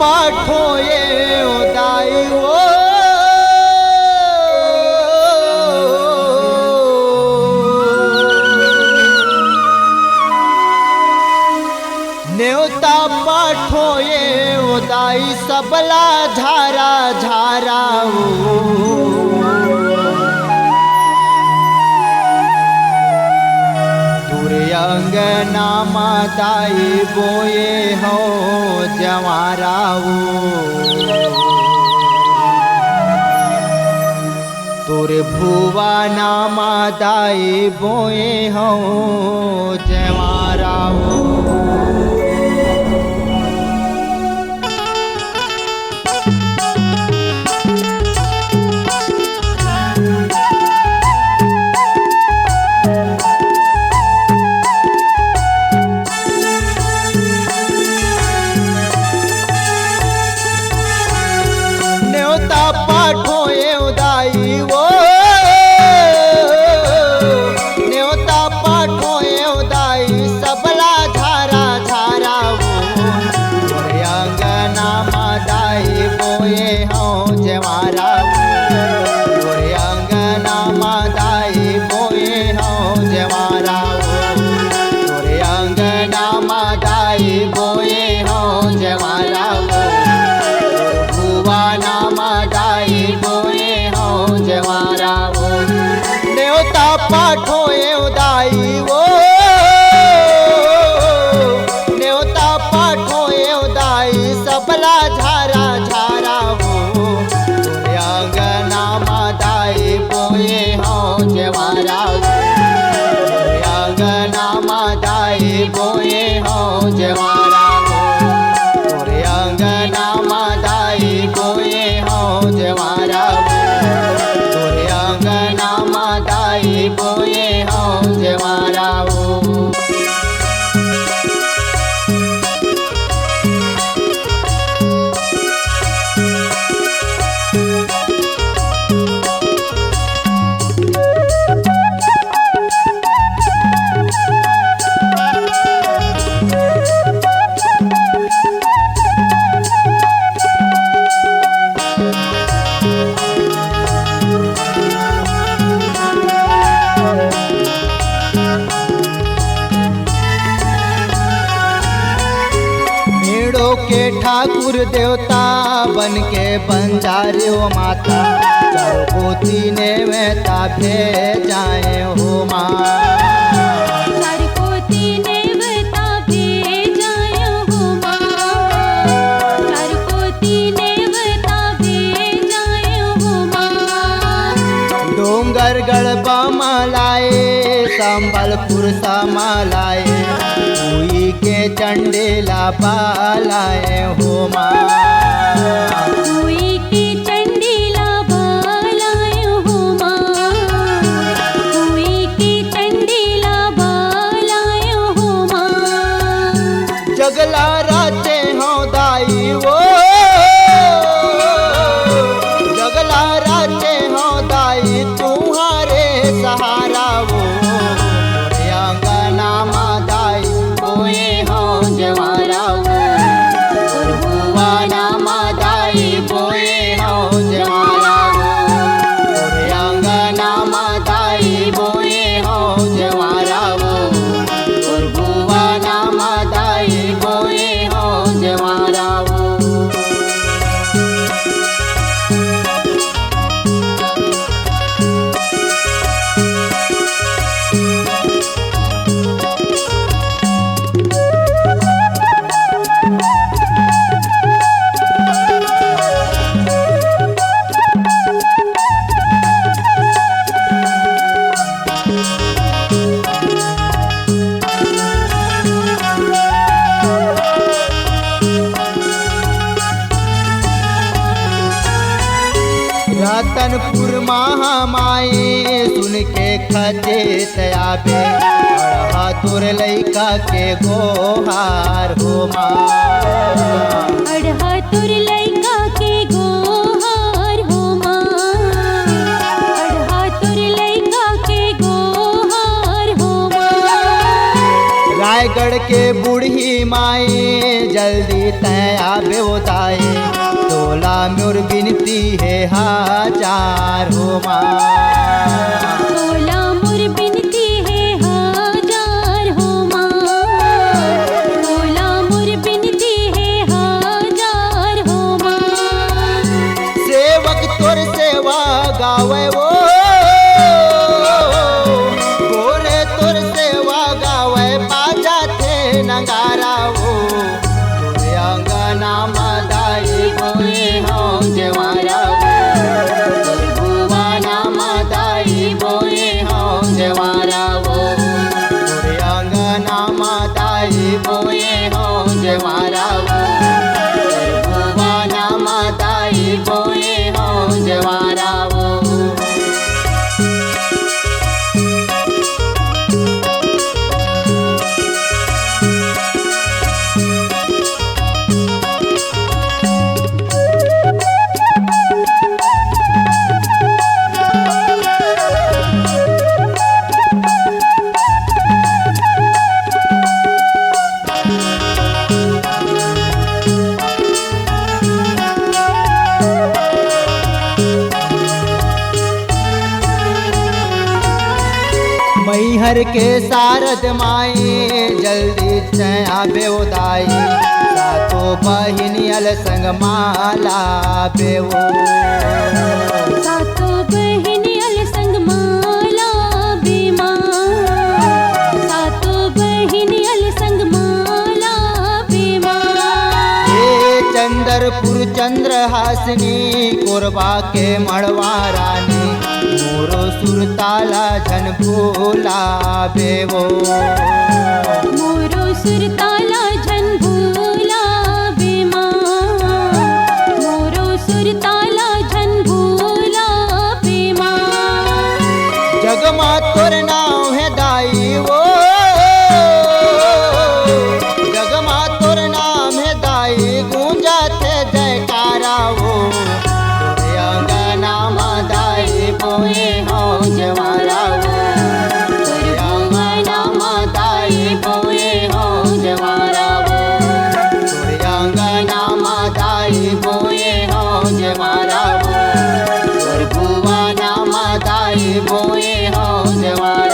पाठो ये उदाई वो न्योता पाठो ये उदाई सबला झारा झारा अंगना माताई बोए हो जवाराऊ तोरे भुवा नामा दाई बोए हो जवाराऊ पाठो ये उदाई वो न्योता पाठो ये उदाई सबला झारा झारा वो अंगना मादाई बोए हो जवारा अंगना मादाई बोए हो जवारा अंगना मादाई बोए हो जवारा न्योता पाठो ये उदाई वो न्योता पाठो ये उदाई सबला झारा झारा वो अंगना मादाई बोए हो जवारा अंगना मादाई बोए हो जवारा अंगना मादाई बोए हो जवारा बोए हो जवारा के ठाकुर देवता बन के बंजारे हो माता चारों ने वेता भेजाए हो माँ डोंगर गढ़बा मालाए संबलपुर समालाए हुई के चंडेला बालाए हो माँ हुई के चंडेला बालाए हो माँ हुई के चंडेला बालाए हो माँ जगला राते हो दाई वो जगला राते हो दाई तुम्हारे सहारा वो अंगना मादाई बोए हो जवारा मादाई बोए हो जवारा अंगना मादाई बोए हो जवारा भुवाना मादाई बोए हो जवारा रतनपुर महामाई सुन के खचेत आबे अड़हा तोर लैका के गोहार हो माँ अड़हा तोर लैका के गोहार हो माँ अड़हा तोर लैका के गोहार हो माँ रायगढ़ के बूढ़ी माए जल्दी तय आवे उताए, तोला मोर बिनती है हजार हो माँ। तोला मोर बिनती है हजार हो माँ, तोला मोर बिनती है हजार हो माँ। सेवक तोर सेवा गावे वो, गोरे तोर सेवा गावे बाजा थे नगारा वो, तोरे अंगना मदाई बोए हो जवारा वो, तोर भुवाना मदाई बोए हो जवारा वो, तोरे अंगना मदाई बोए हो जवारा वो, तोर भुवाना मदाई बोए हो जवारा वो। मैहर के शारद माई जल्दी आवे उदाई, सातो बहिनियल संग माला बेवो, सातो बहिनियल संग माला बेमा, सातो बहिनियल संग माला बेमा। हे चंद्रपुर चंद्रहासिनी कोरबा के मड़वा रानी, मोरो सुरताला झन भूला बेवो, मोरो सुरताला झन भूला बेमा, मोरो सुरताला झन भूला बेमा। जगमा तोर नाम है दाई वो, जगमा तोर नाम है दाई गूंजा थे जयकारा वो, तोरे अंगना मदाई बोए हो जवारा वो, तोरे अंगना मदाई बोए हो जवारा वो, तोरे अंगना मदाई बोए हो जवारा वो, तोर भुवाना मदाई बोए हो जवारा।